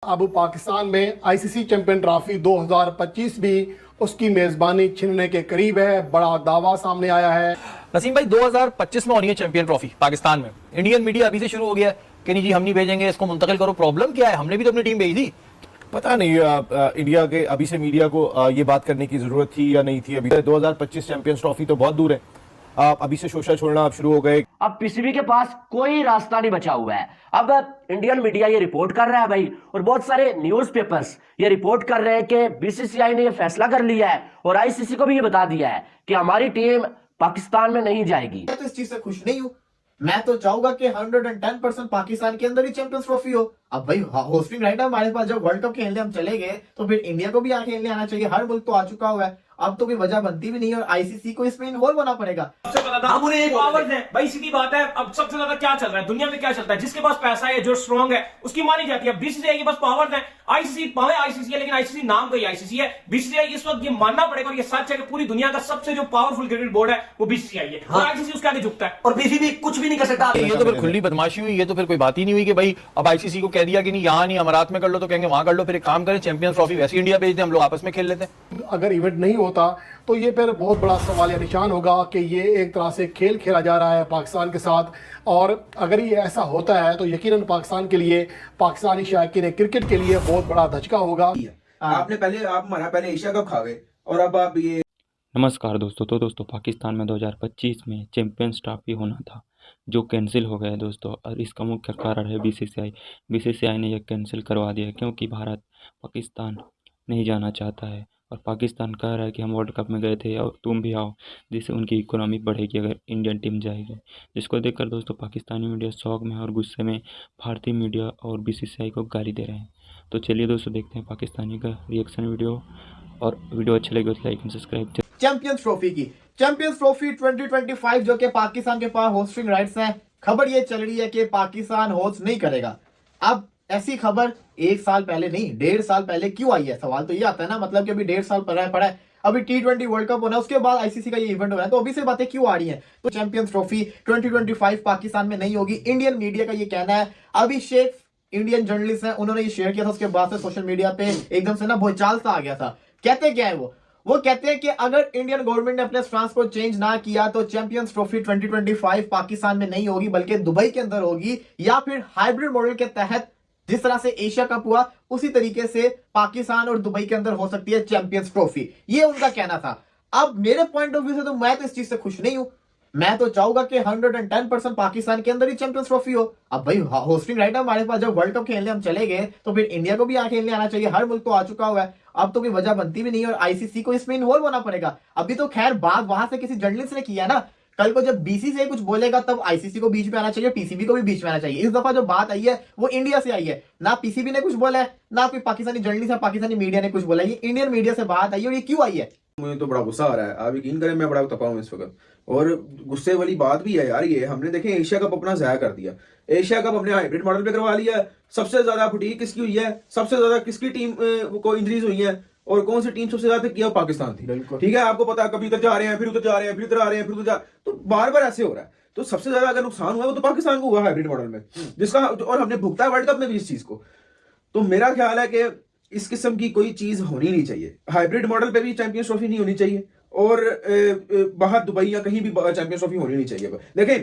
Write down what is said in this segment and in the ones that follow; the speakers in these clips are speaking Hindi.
अब पाकिस्तान में आईसीसी चैंपियन ट्रॉफी 2025 भी उसकी मेजबानी छीनने के करीब है। बड़ा दावा सामने आया है। नसीम भाई 2025 में होनी है चैंपियन ट्रॉफी पाकिस्तान में। इंडियन मीडिया अभी से शुरू हो गया है कि नहीं जी हम नहीं भेजेंगे, इसको मुंतकिल करो। प्रॉब्लम क्या है? हमने भी तो अपनी टीम भेजी थी। पता नहीं इंडिया के अभी से मीडिया को ये बात करने की जरूरत थी या नहीं थी। अभी 2025 चैंपियंस ट्रॉफी तो बहुत दूर है। अभी से शोषा छोड़ना आप शुरू हो गए। अब पीसीबी के पास कोई रास्ता नहीं बचा हुआ है। अब इंडियन मीडिया ये रिपोर्ट कर रहा है भाई, और बहुत सारे न्यूज़पेपर्स ये रिपोर्ट कर रहे हैं कि बीसीसीआई ने ये फैसला कर लिया है और आईसीसी को भी ये बता दिया है कि हमारी टीम पाकिस्तान में नहीं जाएगी। मैं तो इस चीज से खुश नहीं हूँ। मैं तो चाहूंगा कि 110% पाकिस्तान के अंदर ही चैंपियंस ट्रॉफी हो। अब भाई होस्टिंग राइट है हमारे पास। जब वर्ल्ड कप खेलने हम चले गए तो फिर इंडिया को भी यहाँ खेलने आना चाहिए। हर मुल्क तो आ चुका हुआ है, अब तो कोई वजह बनती भी नहीं है और आईसीसी को इसमें इन्वॉल्व होना पड़ेगा। सबसे पता था हम उन्हें एक पावर्स है भाई, सीधी बात है। अब सबसे ज्यादा क्या चल रहा है दुनिया में, क्या चलता है? जिसके पास पैसा है, जो स्ट्रॉन्ग है, उसकी मानी जाती है। बीसीसीआई के पास पावर्स है। आईसीसी पावे आईसीसी है, लेकिन आईसीसी नाम का ही आईसीसी है। बीसीसीआई इस वक्त ये मानना पड़ेगा और ये सच है कि पूरी दुनिया का सबसे जो पावरफुल क्रिकेट बोर्ड है वो बीसीसीआई है। और आईसीसी उसके आगे झुकता है और बीसीबी कुछ भी नहीं कर सकता। ये तो फिर खुली बदमाशी हुई। ये तो फिर कोई बात ही नहीं हुई कि भाई अब आईसीसी को कह दिया कि नहीं यहाँ नहीं अमारात में कर लो, तो कहेंगे वहां कर लो। फिर एक काम करें, चैंपियंस ट्रॉफी वैसे इंडिया भेज दें, हम लोग आपस में खेल लेते हैं। अगर इवेंट नहीं होता तो ये फिर बहुत बड़ा सवाल या निशान होगा कि ये एक तरह से खेल खेला जा रहा है पाकिस्तान के साथ। और अगर ये ऐसा होता है तो यकीनन पाकिस्तान के लिए, पाकिस्तानी शायकीन क्रिकेट के लिए बहुत बड़ा धचका होगा। आप हमारा पहले एशिया कप खा गए और अब आप ये। नमस्कार दोस्तों। तो दोस्तों पाकिस्तान में 2025 में चैंपियंस ट्रॉफी होना था जो कैंसिल हो गया है दोस्तों, और इसका मुख्य कारण है बीसीसीआई ने यह कैंसिल करवा दिया क्योंकि भारत पाकिस्तान नहीं जाना चाहता है और पाकिस्तान कह रहा है कि हम वर्ल्ड कप में गए थे और तुम भी आओ, जिससे उनकी इकोनॉमी बढ़ेगी अगर इंडियन टीम जाएगी। जिसको देखकर दोस्तों पाकिस्तानी मीडिया शौक में और गुस्से में भारतीय मीडिया और बीसीसीआई को गाली दे रहे हैं। तो चलिए दोस्तों देखते हैं पाकिस्तानी का रिएक्शन वीडियो, और वीडियो अच्छी लगी तो like and subscribe. Champions trophy 2025 जो कि पाकिस्तान के पास होस्टिंग राइट्स हैं। खबर ये चल रही है कि पाकिस्तान होस्ट नहीं करेगा। अब ऐसी खबर एक साल पहले नहीं, 1.5 साल पहले क्यों आई है? सवाल तो ये आता है ना, मतलब कि अभी 1.5 साल पड़ा है। अभी T20 वर्ल्ड कप होना है, उसके बाद आईसीसी का ये इवेंट होना है, तो अभी से बातें क्यों आ रही हैं? तो चैंपियंस ट्रॉफी 2025 पाकिस्तान में नहीं होगी। इंडियन मीडिया का ये कहना है। अभिषेक इंडियन जर्नलिस्ट है, उन्होंने ये शेयर किया था। उसके बाद से सोशल मीडिया पे एकदम से ना भूचाल सा आ गया था। कहते क्या है वो कहते हैं कि अगर इंडियन गवर्नमेंट ने अपने स्टांस को चेंज ना किया तो चैंपियंस ट्रॉफी 2025 पाकिस्तान में नहीं होगी, बल्कि दुबई के अंदर होगी, या फिर हाइब्रिड मॉडल के तहत जिस तरह से एशिया कप हुआ उसी तरीके से पाकिस्तान और दुबई के अंदर हो सकती है चैंपियंस ट्रॉफी। ये उनका कहना था। अब मेरे पॉइंट ऑफ व्यू से तो मैं तो इस चीज से खुश नहीं हूं। मैं तो चाहूंगा कि 110% पाकिस्तान के अंदर ही चैंपियंस ट्रॉफी हो। अब भाई होस्टिंग राइट है हमारे पास। जब वर्ल्ड कप खेलने हम चले गए तो फिर इंडिया को भी यहाँ खेलने आना चाहिए। हर मुल्क तो आ चुका हुआ है, अब तो कोई वजह बनती भी नहीं है और आईसीसी को इसमें इन्वॉल्व होना पड़ेगा। अभी तो खैर बात वहां से किसी जर्नलिस्ट ने किया ना, कल को जब बीसीसीआई कुछ बोलेगा तब आईसीसी को बीच में आना चाहिए, पीसीबी को भी बीच में आना चाहिए। इस दफा जो बात आई है वो इंडिया से आई है, ना पीसीबी ने कुछ बोला है, ना कोई पाकिस्तानी जर्नलिस्ट या पाकिस्तानी मीडिया ने कुछ बोला है। ये इंडियन मीडिया से बात आई है। और ये क्यों आई है? मुझे तो बड़ा गुस्सा आ रहा है। आप यकीन करें मैं बड़ा तपा हूं इस वक्त, और गुस्से वाली बात भी है यार। ये हमने देखे एशिया कप अपना जाया कर दिया। एशिया कप हमने हाइब्रिड मॉडल पे करवा लिया। सबसे ज्यादा फटीक किसकी हुई है? सबसे ज्यादा किसकी टीम को इंजरीज हुई है? और कौन सी टीम सबसे ज्यादा किया? पाकिस्तान थी। ठीक है, आपको पता है कभी उधर जा रहे हैं, फिर उधर जा रहे हैं, फिर उधर आ रहे हैं, फिर उधर जा, तो बार बार ऐसे हो रहा है। तो सबसे ज्यादा अगर नुकसान हुआ वो तो पाकिस्तान को हुआ हाइब्रिड मॉडल में, जिसका और हमने भुगता है वर्ल्ड कप में भी इस चीज को। तो मेरा ख्याल है कि इस किस्म की कोई चीज होनी नहीं चाहिए। हाइब्रिड मॉडल पे भी चैंपियंस ट्रॉफी नहीं होनी चाहिए और बाहर दुबई या कहीं भी चैंपियंस ट्रॉफी होनी नहीं चाहिए। देखें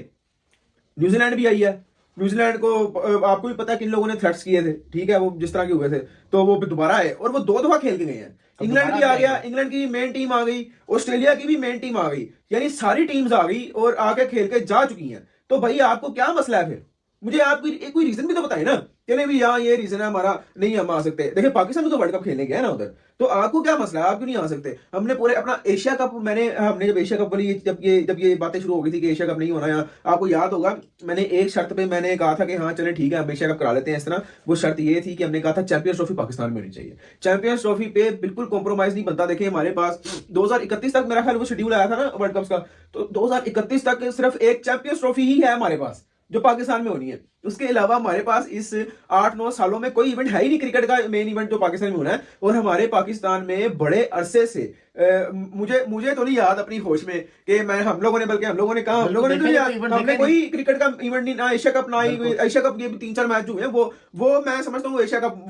न्यूजीलैंड भी आई है। न्यूजीलैंड को आपको भी पता है किन लोगों ने थ्रेट्स किए थे, ठीक है, वो जिस तरह के हुए थे, तो वो दोबारा आए और वो 2 दफा खेल के गए हैं। इंग्लैंड भी आ गया, इंग्लैंड की मेन टीम आ गई, ऑस्ट्रेलिया की भी मेन टीम आ गई, यानी सारी टीम्स आ गई और आके खेल के जा चुकी हैं। तो भाई आपको क्या मसला है? फिर मुझे आप कोई रीजन भी तो बताए ना, चले भी यहाँ ये रीजन है हमारा, नहीं हम आ सकते। देखिए पाकिस्तान में तो वर्ल्ड कप खेलने गया ना उधर, तो आपको क्या मसला है? आप क्यों नहीं आ सकते? हमने पूरे अपना एशिया कप, हमने जब एशिया कप वाली जब ये बातें शुरू हो गई थी कि एशिया कप नहीं होना, यहाँ आपको याद होगा मैंने एक शर्त पे मैंने कहा था कि हाँ चले ठीक है हम एशिया कप करा लेते हैं इस तरह। वो शर्त ये थी कि हमने कहा था चैंपियंस ट्रॉफी पाकिस्तान में होनी चाहिए। चैंपियंस ट्रॉफी पे बिल्कुल कॉम्प्रोमाइज नहीं बनता। देखिए हमारे पास 2031 तक मेरा ख्याल वो शेड्यूल आया था ना वर्ल्ड कप का, तो 2031 तक सिर्फ एक चैंपियंस ट्रॉफी ही है हमारे पास जो पाकिस्तान में होनी है। उसके अलावा हमारे पास इस 8-9 सालों में कोई इवेंट है ही नहीं क्रिकेट का मेन इवेंट जो पाकिस्तान में होना है। और हमारे पाकिस्तान में बड़े अरसे से मुझे तो नहीं याद अपनी होश में कि हम लोगों ने कहा हमने कोई क्रिकेट का इवेंट नहीं, ना एशिया कप, ना एशिया कप, ये 3-4 मैच हुए हैं, वो मैं समझता हूँ एशिया कप